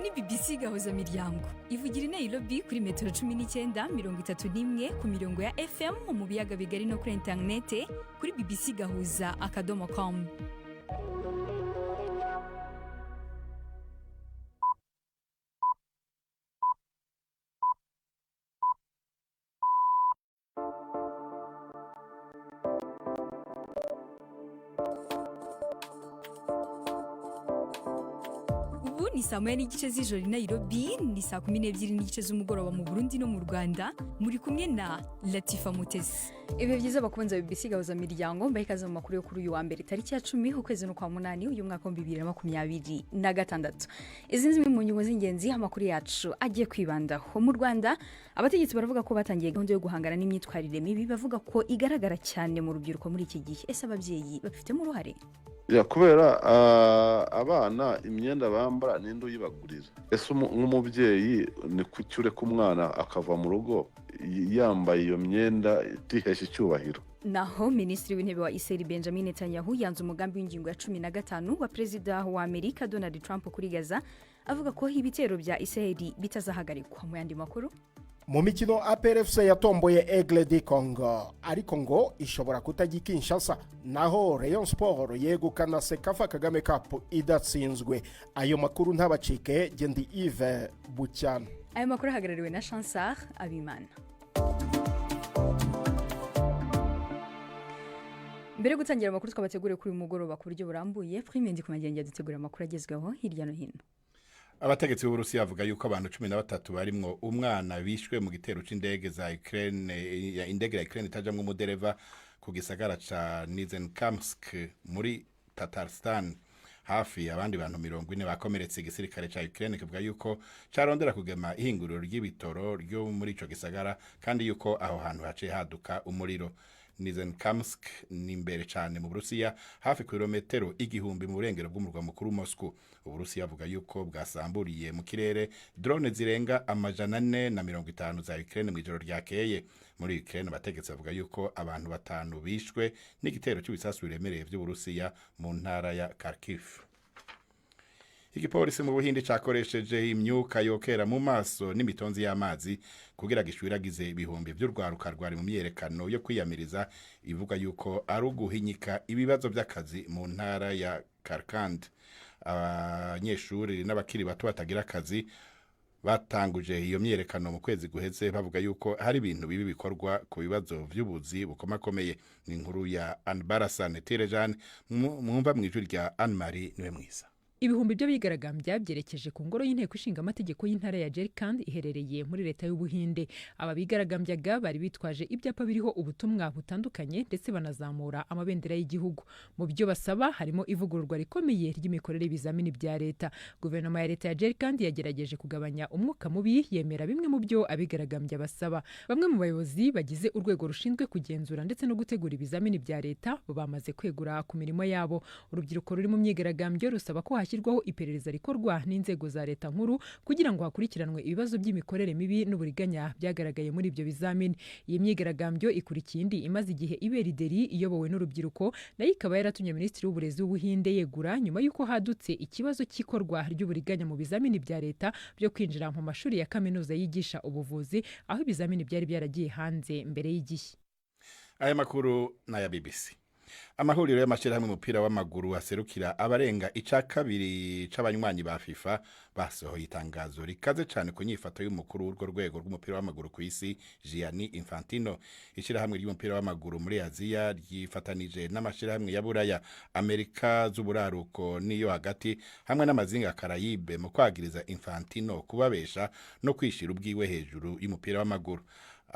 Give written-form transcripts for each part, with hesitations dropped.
ni BBC Gahuza Miryango ivugira i Nairobi kuri metero 19:31 ku mirongo ya FM mu biyaga bigari no kuri interinete kuri bbcgahuza.com. Ni saa moya n'igice z'ijoro i Nairobi, ni saa 12 n'igice z'umugoroba mu Burundi no mu Rwanda. Muri kumwe na Latifa Mutesi. Ibe byiza bakunze BBC Gahuza Miryango, mbaye kaza mu makuru yo kuri uyu wa mbere tariki ya 10 ukwezi kwa 8 uyu mwaka wa 2026. Izi zimwe mu nyungu z'ingenzi amakuru yacu agiye kwibandaho. Mu Rwanda abategetsi baravuga ko batangiye gahunda yo guhangana n'imyitwarire mibi, bavuga ko igaragara cyane mu rubyiruko muri iki gihe. Ese ababyeyi bafitemo uruhare? Ya kubera abana imyenda bambara n'indu yibagurira. Ese nk'umubyeyi ni kucyure k'umwana akava mu rugo yambaye iyo myenda itihesha icyubahiro. Naho Minisitiri w'Intebe wa Israel Benjamin Netanyahu yanze umugambi w'ingingo ya 15 wa Perezida wa Amerika Donald Trump kuri Gaza, avuga ko ibitero bya Israel bitazahagarikwa. Mu yandi makuru, mu mikino APRFC yatomboye Aigle du Congo, ariko ngo ishobora kutajya Kinshasa. Naho Rayon Sport yegukana Sekafa Kagame Cup idatsinzwe. Ayo makuru ntabacike, Gendi Yves Bucyana. Ayo makuru hagarariwe na Chansar Abimana. Mbere gutangira amakuru twabateguriye kuri uyu mugoroba ku buryo burambuye, Prime ndi kumagenge dutegura amakuru agezweho hirya no hino. Abategetsi b'Uburusiya bavuga yuko abantu 13 barimwo umwana bishwe mu gitero c'indege za Ukraine, ya indege ya Ukraine itajamwe umudereva ku gisagara ca Nizhnekamsk muri Tatarstan. Hafi abandi bantu 40 bakomeretse. Igisirikare ca Ukraine kivuga yuko carondera kugema ihinguriro ry'ibitoro ryo muri ico gisagara, kandi yuko aho hantu haciye haduka umuriro. Nizhnekamsk ni imbere cyane mu Burusiya, hafi kilometero 1000 mu burengero bw'umurwa mukuru Moscow. Uburusiya avuga yuko bwasamburiye mu kirere drone zirenga 450 za Ukraine mu ijoro ryakeye. Muri Ukraine abategetsi bavuga yuko abantu 5 bishwe n'igitero cy'ibisasu biremereye by'Uburusiya mu ntara ya Kharkiv. Igipolisi mu Buhindi cakoresheje imyuka yokera mu maso n'imitonzi y'amazi kugira gishwiragize ibihumbi by'urwaruka rwari mu myerekano yo kwiyamiriza ivuga yuko ari uguhinyika ibibazo by'akazi mu ntara ya Karkand. Abanyeshuri n'abakiri bato batagira akazi batanguje iyo myerekano mu kwezi guheze, bavuga yuko hari ibintu bibi bikorwa ku bibazo by'ubuzi bukomakomeye. Ni inkuru ya Anbarasan Terejan, mwumva mu ijwi rya Anne-Marie niwe mwiza. Ibihumbi byo bigaragambya byerekeje ku ngoro y'inteko ishinga amategeko y'intara ya Jharkhand iherereye muri leta y'Ubuhinde. Aba bigaragambyaga bari bitwaje ibyapa biriho ubutumwa butandukanye ndetse banazamura amabendera y'igihugu. Mu byo basaba harimo ivugururwa rikomeye ry'imikorere y'ibizamini bya leta. Guverinoma ya leta ya Jharkhand yagerageje kugabanya umwuka mubi, yemera bimwe mu byo abigaragambya basaba. Bamwe mu bayobozi bagize urwego rushinzwe kugenzura ndetse no gutegura ibizamini bya leta bamaze kwegura ku mirimo yabo. Urubyiruko ruri mu myigaragambyo rusaba ko hashyirwaho iperereza rikorwa n'inzego za leta nkuru kugira ngo hakurikiranwe ibibazo by'imikorere mibi n'uburiganya byagaragaye muri ibyo bizamini. Iyi myigaragambyo ikurikiye indi imaze igihe ibera Delhi iyobowe n'urubyiruko, nayo ikaba yaratumye Minisitiri w'Uburezi w'Ubuhinde yegura nyuma y'uko hadutse ikibazo cy'ikorwa ry'uburiganya mu bizamini bya leta byo kwinjira mu mashuri ya kaminuza yigisha ubuvuzi, aho ibizamini byari byaragiye hanze mbere y'igihe. Aya makuru na ya BBC. Amahuriro y'amashirahamwe umupira w'amaguru aserukira abarenga 2 c'abanywanyi ba FIFA basohoye itangazo rikaze cyane ku nyifato y'umukuru w'urwo rwego rw'umupira w'amaguru ku isi Gianni Infantino. Ishirahamwe ry'umupira w'amaguru muri Aziya ryifatanije n'amashirahamwe ya Buraya, Amerika z'uburaruko niyo hagati hamwe n'amazinga Karayibe mu kwagiriza Infantino kubabesha no kwishira ubwiwe hejuru y'umupira w'amaguru.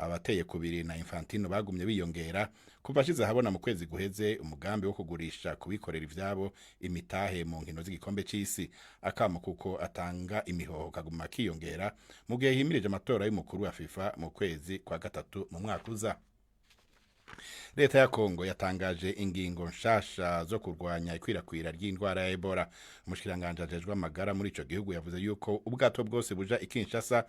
Abateye kubiri na Infantino bagumye biyongera kuva ashize habona mu kwezi guheze umugambi wo kugurisha kubikorera ivyabo imitahe mu nkino z'igikombe c'isi. Akamo kuko atanga imihoho kaguma kiyongera mu gihe himirije amatora y'umukuru wa FIFA mu kwezi kwa gatatu mu mwaka uza. Leta ya Kongo yatangaje ingingo nshasha zo kurwanya ikwirakwira ry'indwara ya Ebola. Umushikiranganje ajejwe amagara muri ico gihugu yavuze yuko ubwato bwose buja Kinshasa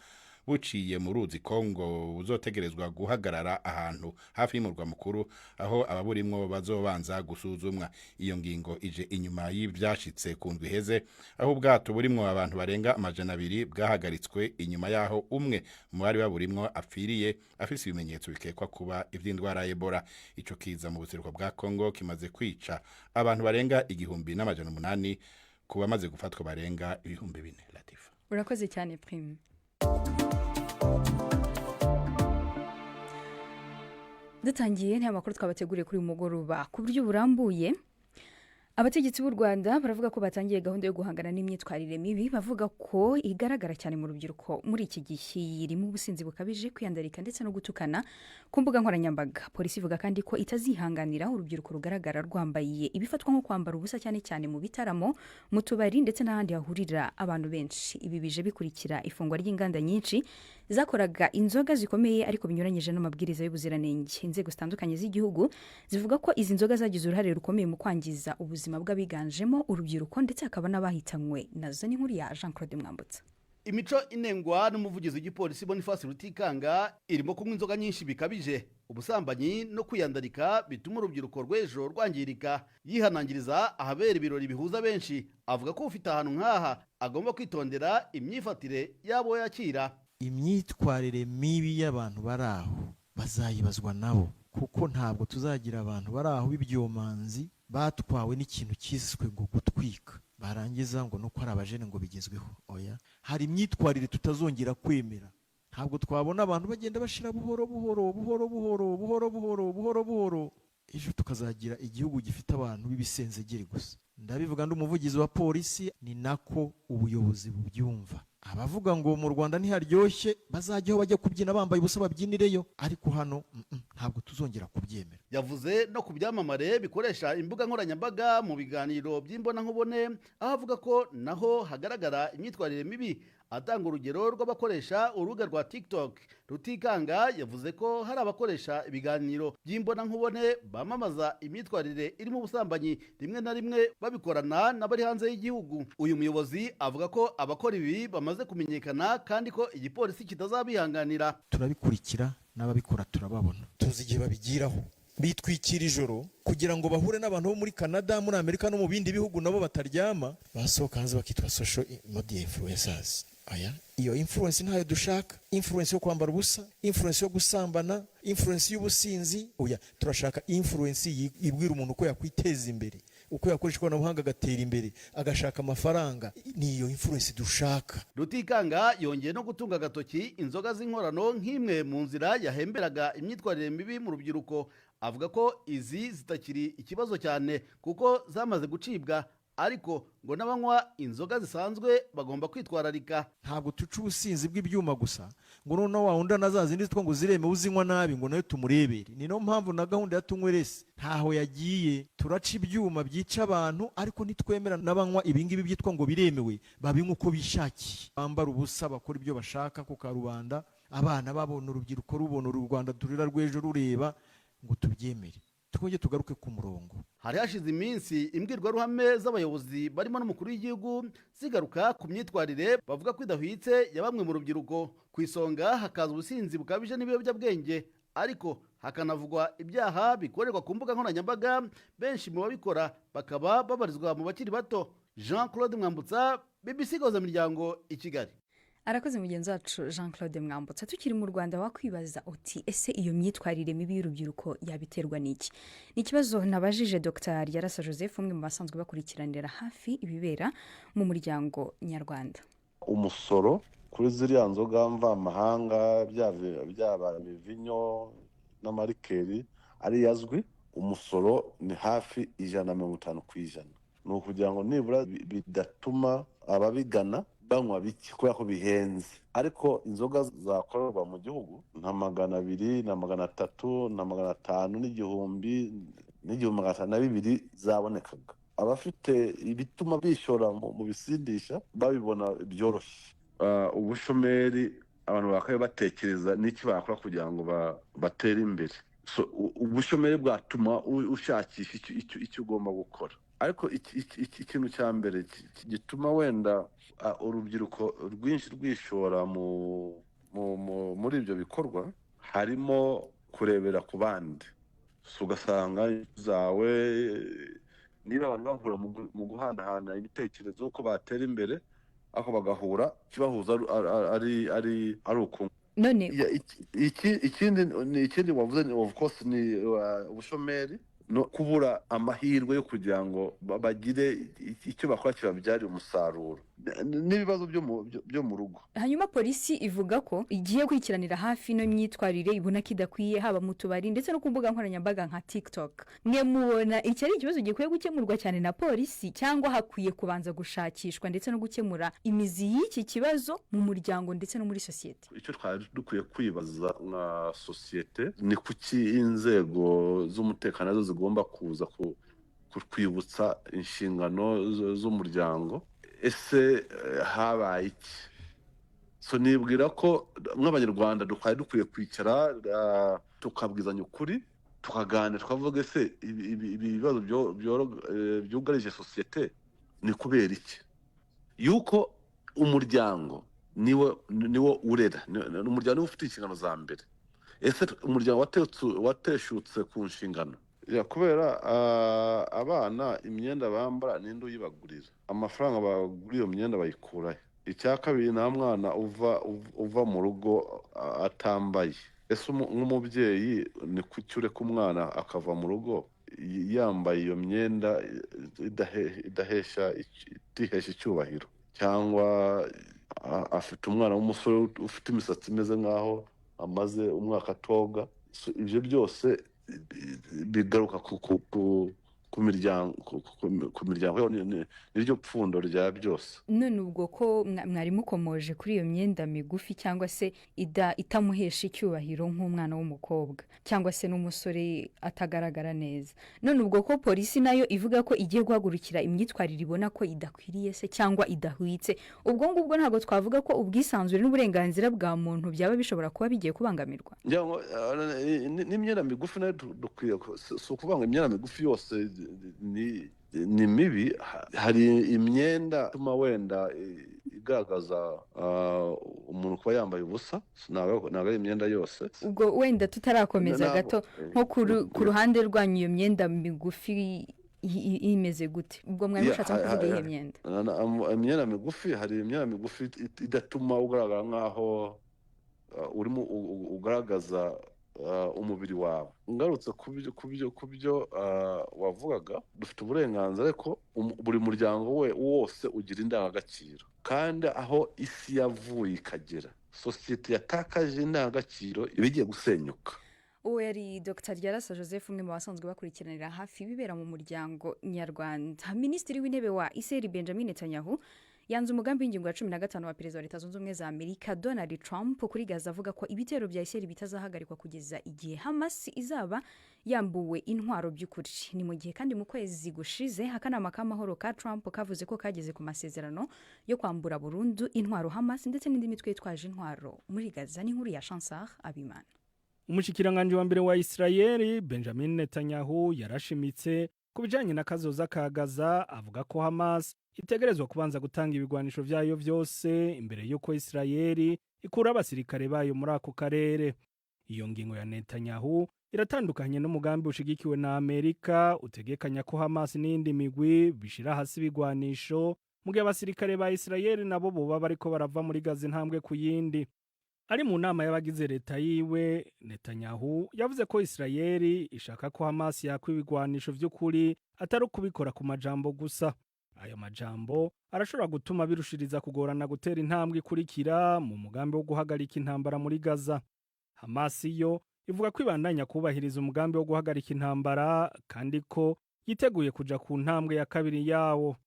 buciye mu ruzi Kongo buzotegerezwa guhagarara ahantu hafi y'umurwa mukuru aho ababurimwo bazobanza gusuzumwa. Iyo ngingo ije inyuma y'ivyashitse ku ndwi heze aho ubwato burimwo abantu barenga 200 bwahagaritswe inyuma yaho umwe mu bari baburimwo apfiriye afise ibimenyetso bikekwa kuba ivy'indwara ya Ebola. Ico kiza mu buseruko bwa Kongo kimaze kwica abantu barenga 1800 kuba maze gufatwa barenga 4000. Latifa, urakoze cyane Prime. Dutangiye nta makuru twabateguriye kuri umugoroba ku buryo burambuye. Abategetsi b'u Rwanda baravuga ko batangiye gahunda yo guhangana n'imyitwarire mibi, bavuga ko igaragara cyane mu rubyiruko muri iki gihe, irimo ubusinzi bukabije, kwiyandarika ndetse no gutukana ku mbuga nkoranyambaga. Polisi ivuga kandi ko itazihanganira urubyiruko rugaragara rwambaye ibifatwa nko kwambara ubusa cyane cyane mu bitaramo, mu tubari ndetse n'ahandi hahurira abantu benshi. Ibi bije bikurikira ifungwa ry'inganda nyinshi zakoraga inzoga zikomeye ariko binyuranyije n'amabwiriza y'ubuziranenge. Inzego zitandukanye z'igihugu zivuga ko izi nzoga zagize uruhare rukomeye mu kwangiza ubuzima bw'abiganjemo urubyiruko ndetse hakaba n'abahitanywe nazo. Ni nkuru ya Jean Claude Mwambutsa. Imico inengwa n'umuvugizi w'igipolisi Boniface Rutikanga irimo kunywa inzoga nyinshi bikabije, ubusambanyi no kwiyandarika bituma urubyiruko rw'ejo rwangirika. Yihanangiriza ahabera ibirori bihuza benshi, avuga ko ufite ahantu nk'aha agomba kwitondera imyifatire yabo yakira. Imyitwarire mibi y'abantu bari aho bazayibazwa nabo, kuko ntabwo tuzagira abantu bari aho b'ibyomanzi batwawe n'ikintu cyiswe ngo gutwika barangiza ngo nuko ari abajene ngo bigezweho. Oya, hari imyitwarire tutazongera kwemera. Ntabwo twabona abantu bagenda bashira buhoro buhoro buhoro buhoro buhoro buhoro buhoro buhoro, ejo tukazagira igihugu gifite abantu b'ibisenzegeri gusa. Ndabivuga ndi umuvugizi wa polisi, ni nako ubuyobozi bubyumva. Abavuga ngo mu Rwanda ntiharyoshye bazajyaho bajya kubyina bambaye ubusa babyinireyo, ariko hano ntabwo tuzongera kubyemera. Yavuze no ku byamamare bikoresha imbuga nkoranyambaga mu biganiro by'imbona nkubone, aho avuga ko naho hagaragara imyitwarire mibi. Atanga urugero rw'abakoresha urubuga rwa TikTok. Rutikanga yavuze ko hari abakoresha ibiganiro by'imbona nkubone bamamaza imyitwarire irimo ubusambanyi, rimwe na rimwe babikorana n'abari hanze y'igihugu. Uyu muyobozi avuga ko abakora ibi bamaze kumenyekana kandi ko igipolisi kitazabihanganira. Turabikurikira n'ababikora turababona, tuzi igihe babigiraho, bitwikira ijoro kugira ngo bahure n'abantu bo muri Canada, muri Amerika no mu bindi bihugu nabo bataryama, basohoka hanze bakitwa social media influencers. Aya, iyo influence ntayo dushaka. Influence yo kwambara ubusa, influence yo gusambana, influence y'ubusinzi. Oya, turashaka influence ibwira umuntu ko yakwiteza imbere, uko yakoresha ikoranabuhanga agatera imbere, agashaka amafaranga. Niyo influence dushaka. Rutikanga yongeye no gutunga agatoki inzoga z'inkorano nk'imwe mu nzira yahemberaga imyitwarire mibi mu rubyiruko. Avuga ko izi zitakiri ikibazo cyane kuko zamaze gucibwa, ariko ngo n'abanywa inzoga zisanzwe bagomba kwitwararika. Ntabwo tuca ubusinzi bw'ibyuma gusa ngo noneho wahunda na za zindi two ngo zireme uzinywa nabi ngo nayo tumurebere. Ni no mpamvu na gahunda ya tunywerese ntaho yagiye. Turaca ibyuma byica abantu, ariko nitwemera n'abanywa ibingibi byitwa ngo biremewe babinywa uko bishakiye, bambara ubusa, bakora ibyo bashaka ku karubanda, abana babona, urubyiruko rubona u Rwanda turira rw'ejo rureba, ngo tubyemere. Twongeye tugaruke ku murongo. Hari hashize iminsi imbwirwaruhame z'abayobozi barimo n'umukuru w'igihugu zigaruka ku myitwarire bavuga ko idahwitse ya bamwe mu rubyiruko. Ku isonga hakaza ubusinzi bukabije n'ibiyobyabwenge, ariko hakanavugwa ibyaha bikorerwa ku mbuga nkoranyambaga, benshi mu babikora bakaba babarizwa mu bakiri bato. Jean Claude Mwambutsa, BBC Gahuzamiryango, i Kigali. Arakoze mugenzi wacu Jean Claude Mwambutsa. Tukiri mu Rwanda wakwibaza uti ese iyo myitwarire mibi y'urubyiruko yabiterwa n'iki? Ni ikibazo nabajije Dr. Yarasa Joseph, umwe mu basanzwe bakurikiranira hafi ibibera mu muryango nyarwanda. Umusoro kuri ziriya nzoga mvamahanga byaba imivinyo n'amarikeri ari yazwi, umusoro ni hafi 150%. Ni ukugira ngo nibura bidatuma ababigana banywa bike kubera ko bihenze. Ariko inzoga zakorerwa mu gihugu nta 200 na 300 na 500 n'igihumbi n'igihumbi 500 zabonekaga. Abafite ibituma bishora mu bisindisha babibona byoroshye. Ubushomeri abantu bakaye batekereza n'iki bakora kugira ngo batere imbere. So ubushomeri bwatuma ushakisha icyo ugomba gukora. Ariko ikintu cya mbere gituma wenda urubyiruko rwinshi rwishora mu muri ibyo bikorwa harimo kurebera ku bandi, ugasanga zawe niba abantu bahura mu guhanahana ibitekerezo ko batera imbere aho bagahura kibahuza ari ukuntu. none ikindi wavuze ni of course ni ubushomeri no kubura amahirwe yo kugira ngo bagire icyo bakora kibabyarira umusaruro n'ibibazo byo mu rugo. hanyuma polisi ivuga ko igiye kwikiranira hafi no myitwarire ibona kidakwiye haba mu tubari ndetse no ku mbuga nkoranyambaga nka TikTok. Mwe mubona iki ari ikibazo gikwiye gukemurwa cyane na polisi cyangwa hakwiye kubanza gushakishwa ndetse no gukemura imizi y'iki kibazo mu muryango ndetse no muri sosiyete? Icyo twari dukwiye kwibaza nka sosiyete ni kuki inzego z'umutekano nazo zigomba kuza kwibutsa inshingano z'umuryango. Ese habaye iki? So nibwira ko nk'abanyarwanda dukwiye kwicara tukabwizanya ukuri tukaganira tukavuga ese ibi bibazo byugarije sosiyete ni kubera iki, yuko umuryango niwo urera, umuryango niwo ufite inshingano za mbere. Ese umuryango wateshutse ku nshingano kubera abana imyenda bambara n'indi uyibagurira, amafaranga bagura iyo myenda bayikurahe? Icya kabiri, nta mwana uva mu rugo atambaye. Ese nk'umubyeyi ni kuki ureka umwana akava mu rugo yambaye iyo myenda itihesha icyubahiro, cyangwa afite umwana w'umusore ufite imisatsi imeze nk'aho amaze umwaka atoga? Ibyo byose bigaruka ku miryango niryo pfundo rya byose. None ubwo ko mwari mukomoje kuri iyo myenda migufi cyangwa se itamuhesha icyubahiro nk'umwana w'umukobwa cyangwa se n'umusore atagaragara neza, none ubwo ko polisi nayo ivuga ko igiye guhagurukira imyitwarire ibona ko idakwiriye se cyangwa idahwitse, ubwo ngubwo ntabwo twavuga ko ubwisanzure n'uburenganzira bwa muntu byaba bishobora kuba bigiye kubangamirwa? N'imyenda migufi nayo dukwiye, si ukuvuga ngo imyenda migufi yose ni mibi. Hari imyenda ituma wenda igaragaza umuntu kuba yambaye ubusa, ntabwo ari imyenda yose. Ubwo wenda tutarakomeza gato nko ku ruhande rwanyu iyo myenda migufi imeze gute? Ubwo mwari mushatse kuvuga iyi myenda? Imyenda migufi, hari imyenda migufi idatuma ugaragara nk'aho urimo ugaragaza umubiri wawe. Ngarutse ku byo wavugaga, dufite uburenganzira ariko buri muryango wose ugira indangagaciro, kandi aho isi yavuye ikagera sosiyete yatakaje indangagaciro iba igiye gusenyuka. Uwo yari Dr. Ryarasa Joseph, umwe mu basanzwe bakurikiranira hafi ibibera mu muryango nyarwanda. Minisitiri w'intebe wa Israel Benjamin Netanyahu yanze umugambi w'ingingo ya 15 wa Perezida wa Leta Zunze Ubumwe za Amerika Donald Trump kuri Gaza, avuga ko ibitero bya Israel bitazahagarikwa kugeza igihe Hamas izaba yambuwe intwaro by'ukuri. Ni mu gihe kandi mu kwezi gushize akanama k'amahoro ka Trump kavuze ko kageze ku masezerano yo kwambura burundu intwaro Hamas ndetse n'indi mitwe yitwaje intwaro muri Gaza. Ni nkuru ya Chansar Abimana. Umushikiranganje wa mbere wa Israel Benjamin Netanyahu yarashimitse kubijanye na kazoza ka Gaza, avuga ko Hamas itegerezwa kubanza gutanga ibigwanisho vyayo vyose imbere yuko Israel ikura abasirikare bayo muri ako karere. Iyo ngingo ya Netanyahu iratandukanye n'umugambi ushigikiwe na Amerika utegekanya ko Hamas n'indi migwi bishira hasi ibigwanisho mu gihe abasirikare ba Israel nabo boba bariko barava muri Gaza intambwe ku yindi. Ari mu nama y'abagize leta yiwe, Netanyahu yavuze ko Israel ishaka ko Hamas yakwibigwanisho vy'ukuri atari kubikora ku majambo gusa. Ayo majambo arashobora gutuma birushiriza kugorana gutera intambwe ikurikira mu mugambi wo guhagarika intambara muri Gaza. Hamas yo ivuga ko ibandanya kubahiriza umugambi wo guhagarika intambara kandi ko yiteguye kuja ku ntambwe ya kabiri yawo.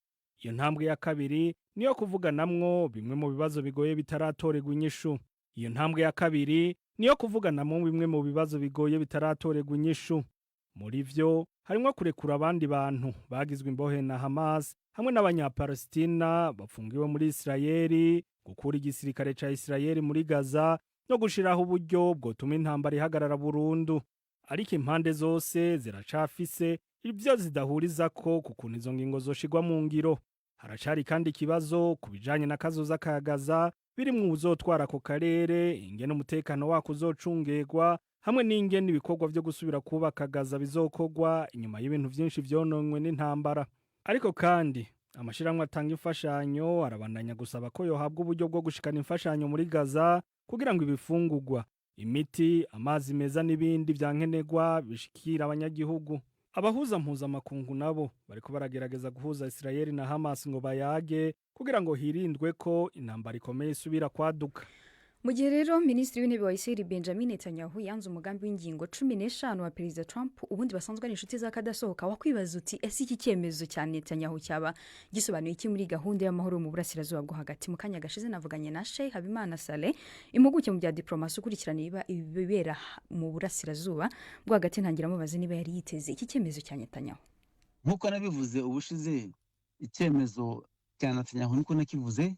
Iyo ntambwe ya kabiri niyo kuvuganamwo bimwe mu bibazo bigoye bitaratorerwa inyishu. Iyo ntambwe ya kabiri niyo kuvuganamwo bimwe mu bibazo bigoye bitaratorerwa inyishu. Muri vyo harimo kurekura abandi bantu bagizwe imbohe na Hamas hamwe n'abanyapalestina bafungiwe muri Israel, gukura igisirikare ca Israel muri Gaza no gushiraho uburyo bwotuma intambara ihagarara burundu. Ariko impande zose ziracafise ibyo zidahurizako kukuntu izo ngingo zoshigwa mu ngiro. Haracari kandi ikibazo kubijanye na kazoza ka Gaza birimwo uzotwara ako karere, ingene umutekano wako uzocungegwa, hamwe n'ingene ibikorwa vyo gusubira kubaka Gaza bizokorwa inyuma y'ibintu vyinshi vyononwe n'intambara. Ariko kandi amashirahamwe atanga imfashanyo arabandanya gusaba ko yohabwa uburyo bwo gushikana imfashanyo muri Gaza kugira ngo ibifungurwa, imiti, amazi meza n'ibindi vyankenerwa bishikira abanyagihugu. Abahuza mpuzamakungu nabo bariko baragerageza guhuza Israeli na Hamas ngo bayage kugira ngo hirindwe ko intambara ikomeye isubira kwaduka. Mu gihe rero Minisitiri w'Intebe wa Israel Benjamin Netanyahu yanze umugambi w'ingingo 15 wa Perezida Trump, ubundi basanzwe ari inshuti z'akadasohoka, wakwibaza uti ese iki cyemezo cya Netanyahu cyaba gisobanuye iki muri gahunda y'amahoro mu burasirazuba bwo hagati? Mu kanya gashize navuganye na Sheikh Habimana Saleh, impuguke mu bya diplomasi ukurikirana ibibera mu burasirazuba bwo hagati, ntangira mubaze niba yari yiteze iki cyemezo cya Netanyahu. Nkuko nabivuze ubushize, icyemezo cya Netanyahu niko nakivuze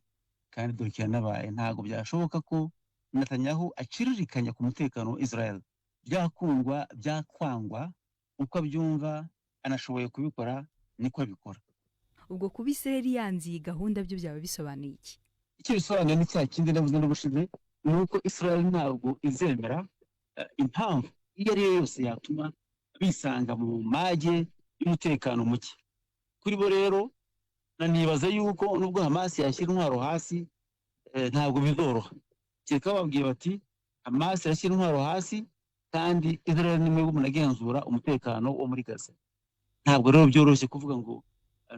kandi dore cyanabaye. Ntago byashoboka ko Netanyahu aciririkanya ku mutekano wa Israel. Byakundwa byakwangwa uko abyumva, anashoboye kubikora niko abikora. Ubwo kuba Israel yanze iyi gahunda byo byaba bisobanuye iki? Icyo bisobanuye ni cya kindi navuze n'ubushize, ni uko Israel ntabwo izemera impamvu iyo ari yo yose yatuma bisanga mu mage y'umutekano muke. Kuri bo rero nanibaza yuko nubwo Hamas yashyira intwaro hasi, ntabwo bizoroha. Cyeka babwiye bati Hamas yashyira intwaro hasi kandi Israel nimwe munagenzura umutekano wo muri Gaza. Ntabwo rero byoroshye kuvuga ngo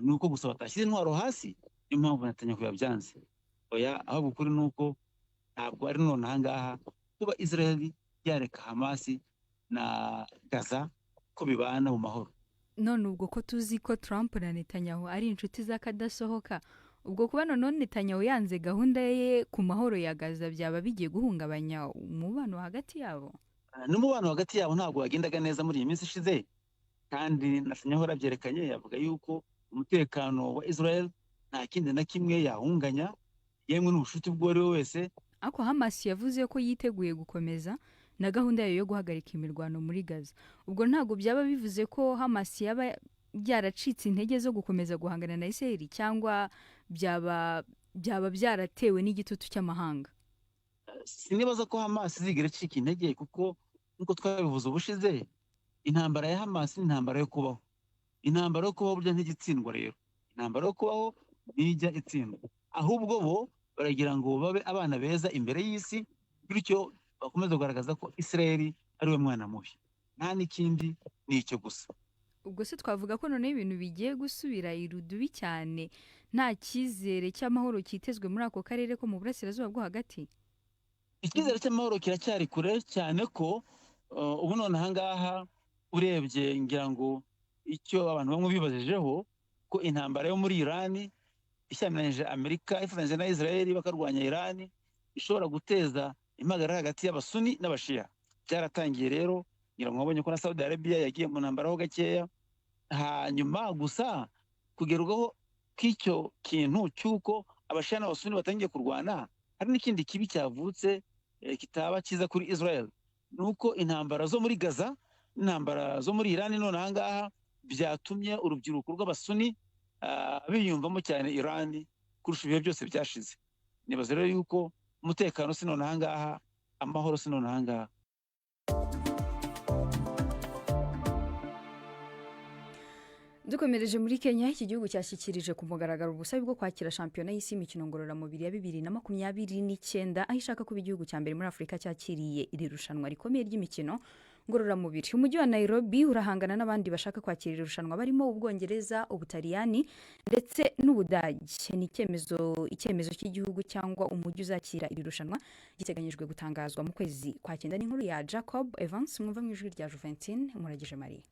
nuko gusa batashyize intwaro hasi impamvu Netanyahu yabyanze. Oya, ahubwo kuri nuko ntabwo ari none ahangaha kuba Israel yareka Hamas na Gaza ko bibana mu mahoro. None ubwo ko tuzi ko Trump na Netanyahu ari inshuti z'akadasohoka, ubwo kuba none Netanyahu yanze gahunda ye ku mahoro ya Gaza byaba bigiye guhungabanya umubano hagati yabo? N'umubano hagati yabo ntabwo wagendaga neza muri iyi minsi ishize, kandi Netanyahu arabyerekanye, yavuga yuko umutekano wa Israel nta kindi na kimwe yahunganya, yemwe n'ubushuti bwo ari we wese. Ako Hamas yavuze ko yiteguye gukomeza na gahunda yayo yo guhagarika imirwano muri Gaza. Ubwo ntabwo byaba bivuze ko Hamas yaba byaracitse intege zo gukomeza guhangana na Israel, cyangwa byaba byaratewe n'igitutu cy'amahanga? Sinibaza ko Hamas zigera cika intege, kuko nkuko twabivuze ubushize, intambara ya Hamas ni intambara yo kubaho. Intambara yo kubaho burya ntigitsindwa rero. Intambara yo kubaho nijya itsindwa. Ahubwo bo baragira ngo babe abana beza imbere y'isi, bityo bakomeza kugaragaza ko Israel ari we mwana mubi. Nta n'ikindi, ni icyo gusa. Ubwo se twavuga ko none ibintu bigiye gusubira irudubi cyane, nta cyizere cy'amahoro kitezwe muri ako karere ko mu burasirazuba bwo hagati? Icyizere cy'amahoro kiracyari kure cyane ko ubu none ahangaha urebye ngira ngo icyo abantu bamwe bibajejeho ko intambara yo muri Iran ishyamiranyije Amerika ifatanyije na Israel bakarwanya Iran ishobora guteza impagarara hagati y'abasuni n'abashia. Byaratangiye rero, ngira ngo mwabonye ko na Saudi Arabia yagiye mu ntambara ho gakeya. Hanyuma gusa kugerwaho k'icyo kintu cy'uko abashia n'abasuni batangiye kurwana, hari n'ikindi kibi cyavutse kitaba kiza kuri Israel, nuko intambara zo muri Gaza, intambara zo muri Iran none ahangaha byatumye urubyiruko rw'abasuni biyumvamo cyane Iran kurusha ibihe byose byashize. Nibaza rero yuko umutekano si none ahangaha, amahoro si none ahangaha. Dukomereje muri Kenya, iki gihugu cyashyikirije ku mugaragaro ubusabe bwo kwakira shampiyona y'isi y'imikino ngororamubiri ya 2029, aho ishaka kuba igihugu cya mbere muri Afurika cyakiriye iri rushanwa rikomeye ry'imikino ngororamubiri. Umujyi wa Nairobi urahangana n'abandi bashaka kwakira iri rushanwa barimo Ubwongereza, Ubutaliyani ndetse n'Ubudage. Ni icyemezo cy'igihugu cyangwa umujyi uzakira iri rushanwa giteganyijwe gutangazwa mu kwezi kwa 9. N'inkuru ya Jacob Evans, mwumva mu ijwi rya Juventine Muragije Marie.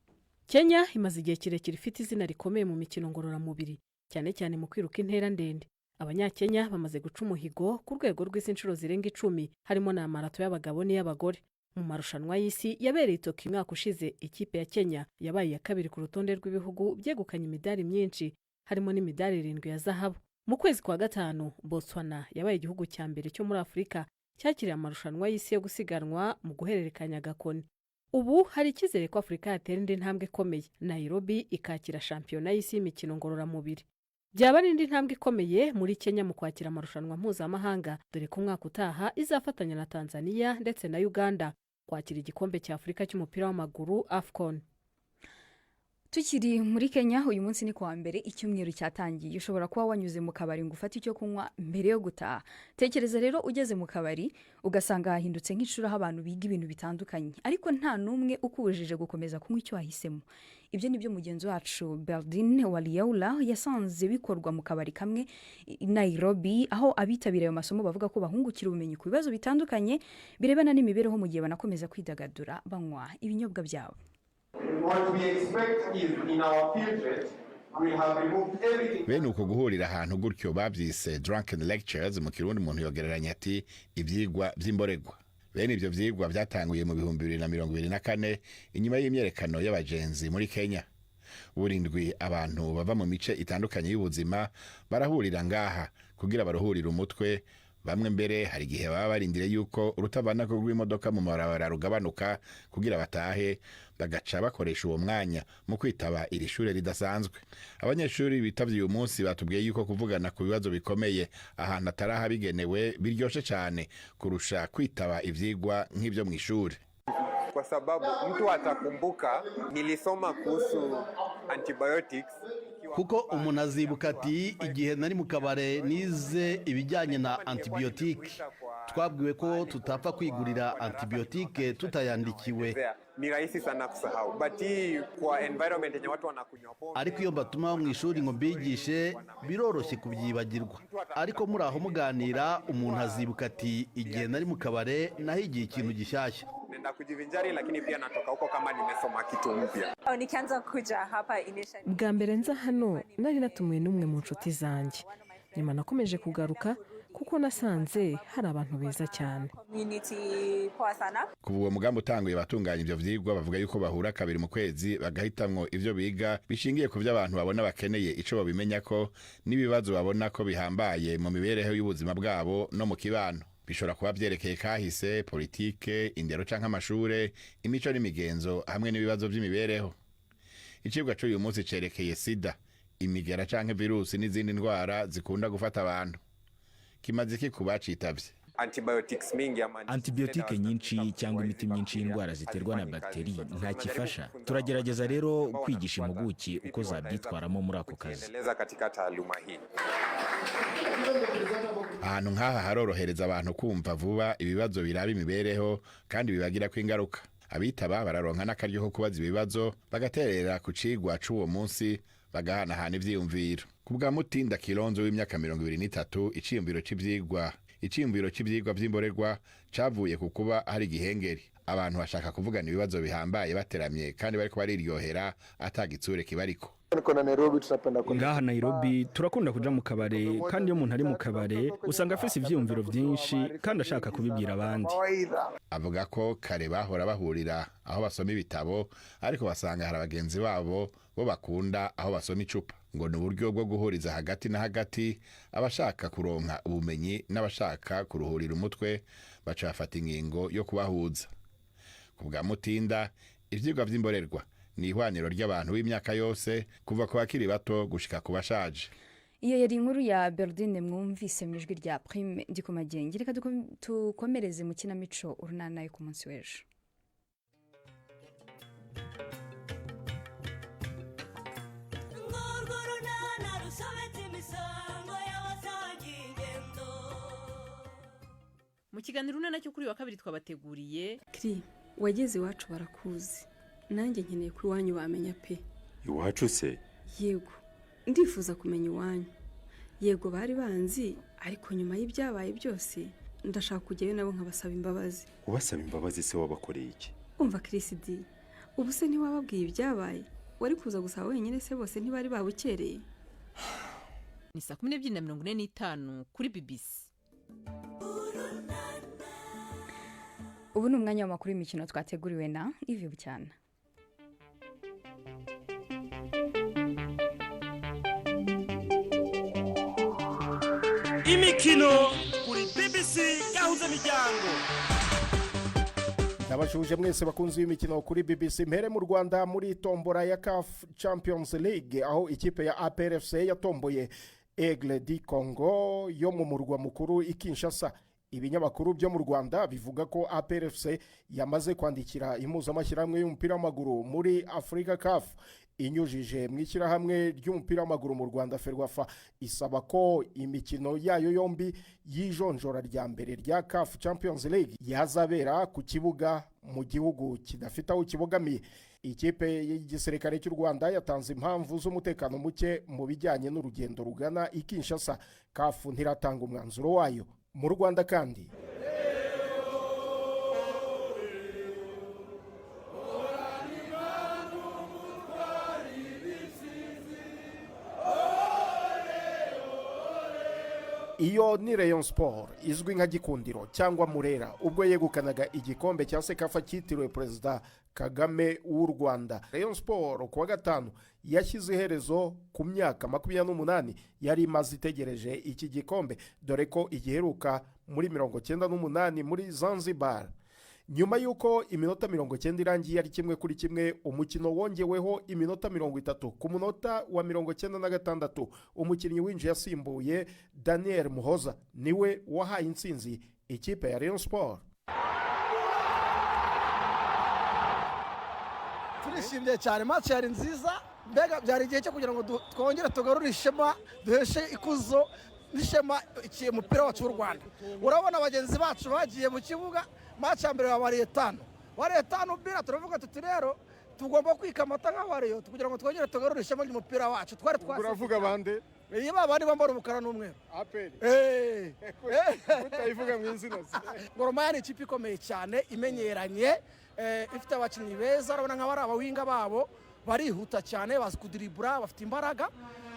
Kenya imaze igihe kirekire ifite izina rikomeye mu mikino ngororamubiri, cyane cyane mu kwiruka intera ndende. Abanyakenya bamaze guca umuhigo ku rwego rw'isi inshuro zirenga 10, harimo na marato y'abagabo n'iy'abagore. Mu marushanwa y'isi yabereye Tokyo umwaka ushize, ikipe ya Kenya yabaye ya kabiri ku rutonde rw'ibihugu byegukanye imidari myinshi, harimo n'imidari 7 ya zahabu. Mu kwezi kwa gatanu, Botswana yabaye igihugu cya mbere cyo muri Afurika cyakiriye amarushanwa y'isi yo gusiganwa mu guhererekanya agakoni. Ubu hari icyizere ko Afurika yatera indi ntambwe ikomeye, Nairobi ikakira shampiyona y'isi y'imikino ngororamubiri. byaba ari indi ntambwe ikomeye muri Kenya mu kwakira amarushanwa mpuzamahanga dore ko umwaka utaha izafatanya na Tanzania ndetse na Uganda kwakira igikombe cya Afurika cy'umupira w'amaguru AFCON. Tukiri muri Kenya uyu munsi ni kuwa mbere icyumweru cyatangiye ushobora kuba wanyuze mu kabari ngo ufate icyo kunywa mbere yo gutaha. Tekereza rero ugeze mu kabari ugasanga hahindutse nk'ishuri aho abantu biga ibintu bitandukanye ariko nta numwe ukubujije gukomeza kunywa icyo wahisemo. Ibyo nibyo mugenzi wacu Berdine Waliaula yasanze bikorwa mu kabari kamwe i Nairobi aho abitabiriye ayo masomo bavuga ko bahungukira ubumenyi ku bibazo bitandukanye birebana n'imibereho mu gihe banakomeza kwidagadura banywa ibinyobwa byabo. What we expect is in our field trip, we have removed everything. Bene uko guhurira ahantu gutyo babyise drunken lectures mu kirundi umuntu yogereranya ati ibyigwa by'imboregwa. Bene ibyo byigwa byatanguye mu 2024 inyuma y'imyerekano y'abagenzi muri Kenya. Burindwi abantu bava mu mice itandukanye y'ubuzima barahurira ngaha kugira baruhurira umutwe. Bamwe mbere hari igihe baba barindire yuko urutavanako rw'imodoka mu mabarabara rugabanuka kugira batahe bagaca bakoresha uwo mwanya mu kwitaba iri shure ridasanzwe. Abanyeshuri bitavye uyu munsi batubwiye yuko kuvugana ku bibazo bikomeye ahantu ataraha bigenewe biryoshe cyane kurusha kwitaba ivyigwa nk'ibyo mu ishure. Kwa sababu mtu atakumbuka nilisoma kuhusu antibiotics kuko umuntu azibuka ati igihe nari mu kabare nize ibijyanye na antibiyotike twabwiwe ko tutapfa kwigurira antibiyotike tutayandikiwe. Ni rahisi sana kusahau but kwa environment yenye watu wanakunywa pombe ariko iyo mbatuma mu ishuri ngo mbigishe biroroshye kubyibagirwa ariko muri aho muganira umuntu azibuka ati igihe nari mu kabare nahigiye ikintu gishyashya. Nenda kujivinjari lakini pia natoka huko kama nimesoma kitu mpya. Nikianza kuja hapa initially bwa mbere nza hano nari natumiwe n'umwe mu nshuti zanjye nyuma nakomeje kugaruka kuko nasanze hari abantu beza cyane. Kuva uwo mugambi utanguye batunganya ibyo vyigwa bavuga yuko bahura kabiri mu kwezi bagahitamwo ivyo biga bishingiye ku vy'abantu babona bakeneye ico babimenya ko n'ibibazo babona ko bihambaye mu mibereho y'ubuzima bwabo no mu kibano. Bishobora kuba vyerekeye kahise, politike, indero canke amashure, imico n'imigenzo hamwe n'ibibazo vy'imibereho. Icibwa c'uyu munsi cerekeye sida, imigera canke virusi n'izindi ndwara zikunda gufata abantu. Kimaze iki kubacitavye? Antibiotike nyinshi cyangwa imiti myinshi y'indwara ziterwa na bakteri nta kifasha. Turagerageza rero kwigisha impuguke uko zabyitwaramo muri ako kazi. Ahantu nk'aha harorohereza abantu kumva vuba ibibazo biraba imibereho kandi bibagira ko ingaruka. Abitaba bararonka n'akaryo ko kubaza ibibazo bagaterera ku cigwa c'uwo munsi bagahanahana ivyiyumviro. Kubwa Mutinda Kilonzo w'imyaka 23 iciyumviro cy'ivyigwa vy'imborerwa cavuye ku kuba hari igihengeri. Abantu bashaka kuvugana ibibazo bihambaye bateramye kandi bariko bariryohera atagitsure kibariko. Ngaha Nairobi turakunda kuja mu kabare kandi iyo umuntu ari mu kabare usanga afise ivyiyumviro vyinshi kandi ashaka kubibwira abandi. Avuga ko kare bahora bahurira aho basoma ibitabo ariko basanga hari abagenzi babo bo bakunda aho basoma icupa. Ngo ni uburyo bwo guhuriza hagati na hagati abashaka kuronka ubumenyi n'abashaka kuruhurira umutwe baca bafata ingingo yo kubahuza. Kubwa Mutinda ivyigwa vy'imborerwa ni ihwaniro ry'abantu b'imyaka yose kuva ku bakiri bato gushika ku bashaje. Iyo yari inkuru ya Berdine mwumvise mu ijwi rya Prime Ndikumagenge. Reka tukomereze mu kinamico urunana yo ku munsi w'ejo. Mu kiganiro nacyo kuri wa kabiri twabateguriye Kri wageze iwacu barakuzi nanjye nkeneye ko iwanyu bamenya pe. Iwacu se? Yego ndifuza kumenya iwanyu. Yego bari banzi ariko nyuma y'ibyabaye byose ndashaka kujyayo nabo nkabasaba imbabazi. Ubasaba imbabazi se wabakoreye iki? Umva Chrisidi ubu se ntiwababwiye ibyabaye wari kuza gusaba wenyine se bose ntibari babukereye. Ni 12:45 kuri BBC. Ubu ni umwanya w'amakuru y'imikino twateguriwe na Yves Bucyana. Imikino kuri BBC gahuza miryango. ndabashuje mwese bakunzi b'imikino kuri BBC. Mpere mu Rwanda muri tombora ya CAF Champions League aho ikipe ya APRFC yatomboye Aigle du Congo yo mu murwa mukuru i Kinshasa. Ibinyamakuru byo mu Rwanda bivuga ko APRFC yamaze kwandikira impuzamashyirahamwe y'umupira w'amaguru muri Africa CAF inyujije mu ishyirahamwe ry'umupira w'amaguru mu Rwanda Ferwafa isaba ko imikino yayo yombi y'ijonjora rya mbere rya CAF Champions League yazabera ku kibuga mu gihugu kidafite aho kibogamiye. Ikipe y'igisirikare cy'u Rwanda yatanze impamvu z'umutekano muke mu bijyanye n'urugendo rugana i Kinshasa. CAF ntiratanga umwanzuro wayo. Mu Rwanda kandi iyo ni Rayon Sport izwi nka Gikundiro cyangwa Murera ubwo yegukanaga igikombe cya Sekafa cyitiriwe Perezida Kagame w'u Rwanda. Rayon Sport kuwa gatanu yashyize iherezo ku myaka 28 yari imaze itegereje iki gikombe, dore ko igiheruka muri 98 muri Zanzibar. Nyuma yuko iminota 90 irangiye ari kimwe kuri kimwe, umukino wongeweho iminota 30 ku munota wa 96 umukinnyi winjiye yasimbuye Daniel Muhoza niwe wahaye intsinzi ikipe ya Rayon Sport. Turishimye cyane, match yari nziza, mbega byari igihe cyo kugira ngo twongere tugarure ishema, duheshe ikuzo n'ishema umupira wacu w'u Rwanda. Urabona abagenzi bacu bagiye mu kibuga, match ya mbere wabariye 5 bira, turavuga tuti rero tugomba kwikamata nk'abariyo kugira ngo twongere tugarure ishema ry'umupira wacu. Twari uravuga bande? Iyi babandi bambara umukara n'umweru. APR. Utayivuga mu izina se. Gor Mahia ni ikipe ikomeye cyane imenyeranye, ifite abakinnyi beza, urabona nk'abari abawinga babo barihuta cyane, bazi kudiribura, bafite imbaraga,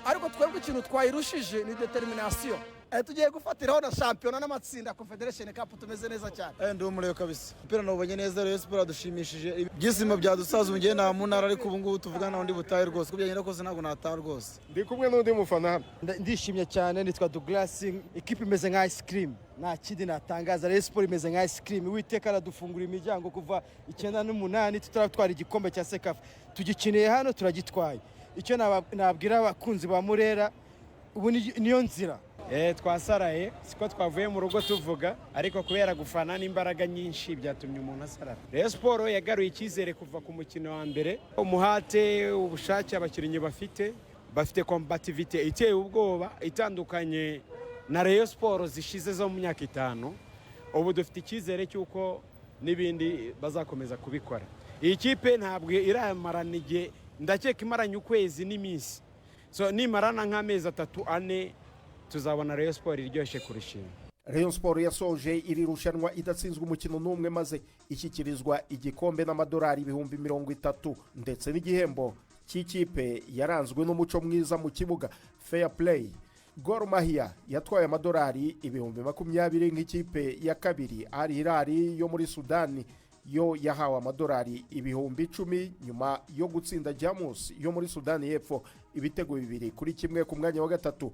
ariko twebwe ikintu twayirushije ni determination. Tugiye gufatiraho na shampiyona n'amatsinda Confederation Cup, tumeze neza cyane. Ndi umurego kabisa, umupira nabonye neza, Rayon Sport dushimishije, ibyisimo byadusaza ungiye na munara, ariko ubu ngubu tuvugana n'undi butaye rwose, kubyagenda kose ntabwo nataha rwose. Ndi kumwe n'undi mufana hano. Ndishimye cyane, nitwa Douglas, ikipe imeze nka ice cream, nta kindi natangaza. Rayon Sport imeze nka ice cream, Uwiteka aradufungura imiryango kuva 98 tutaratwara igikombe cya Sekafa, tugikiniye hano turagitwaye. Icyo nabwira abakunzi ba Murera, ubu niyo nzira. Twasaraye, siko twavuye mu rugo tuvuga, ariko kubera gufana n'imbaraga nyinshi byatumye umuntu asarara. Rayon Sport yagaruye icyizere kuva ku mukino wa mbere, umuhate, ubushake abakinnyi bafite combativity iteye ubwoba, itandukanye na Rayon Sport zishize zo mu myaka 5. Ubu dufite icyizere cy'uko n'ibindi bazakomeza kubikora. Iyi kipe ntabwo iramarana igihe, ndakeka imaranye ukwezi n'iminsi, so nimarana nk'amezi 3-4 tuzabona Rayon Sport iryoshye kurushinga. Rayon Sport yasoje iri rushanwa idatsinzwe umukino n'umwe, maze ishyikirizwa igikombe n'amadolari 30,000 ndetse n'igihembo cy'ikipe yaranzwe n'umuco mwiza mu kibuga, fair play. Gor Mahia yatwaye amadolari 20,000 nk'ikipe ya kabiri. Al Hilal yo muri Sudani yo yahawe amadolari 10,000 nyuma yo gutsinda Jamus yo muri Sudani y'Epfo ibitego 2-1 ku mwanya wa gatatu.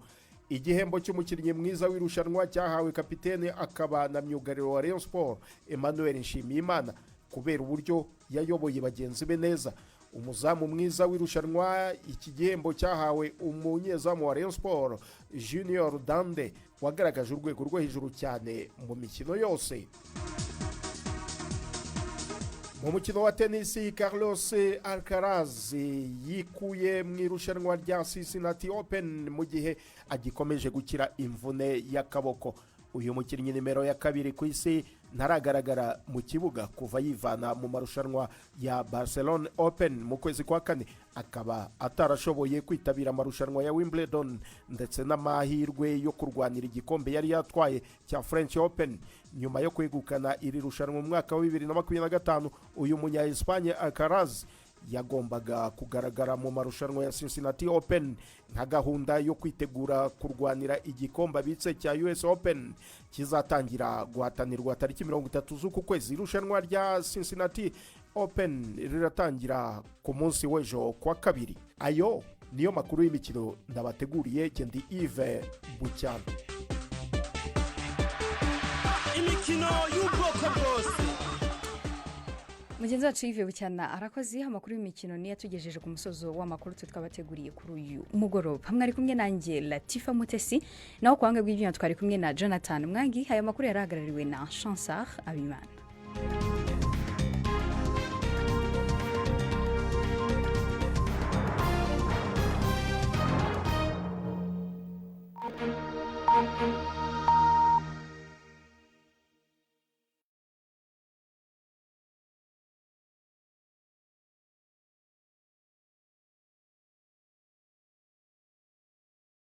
Igihembo cy'umukinnyi mwiza w'irushanwa cyahawe kapitene akaba na myugariro wa Rayon Sport Emmanuel Nshimiyimana kubera uburyo yayoboye bagenzi be neza. Umuzamu mwiza w'irushanwa, iki gihembo cyahawe umunyezamu wa Rayon Sport Junior Dande wagaragaje urwego rwo hejuru cyane mu mikino yose. Mu mukino wa tenisi, Carlos Alcaraz yikuye mu irushanwa rya Cincinnati Open mu gihe agikomeje gukira imvune y'akaboko. Uyu mukinnyi nimero ya 2 ku isi ntaragaragara mu kibuga kuva yivana mu marushanwa ya Barcelona Open mu kwezi kwa 4, akaba atarashoboye kwitabira amarushanwa ya Wimbledon ndetse n'amahirwe yo kurwanira igikombe yari yatwaye cya French Open. Nyuma yo kwegukana iri rushanwa mu mwaka wa 2025, uyu munya Espagne Alcaraz yagombaga kugaragara mu marushanwa ya Cincinnati Open nka gahunda yo kwitegura kurwanira igikombe bitse cya US Open kizatangira guhatanirwa tariki 30 z'uku kwezi. Irushanwa rya Cincinnati Open riratangira ku munsi w'ejo kwa kabiri. Ayo niyo makuru y'imikino ndabateguriye. Kendi Yves Bucyano. Imikino y'ubwoko bwose mugenzi wacu Yves Bucyana arakoze amakuru y'imikino ni yatugejeje ku musozo w'amakuru twabateguriye kuri uyu mugoroba hamwe ari kumwe nanjye Latifa Mutesi naho kwanga bw'ibyo twari kumwe na Jonathan Mwangi aya makuru yarahagarariwe na Chansar Abimana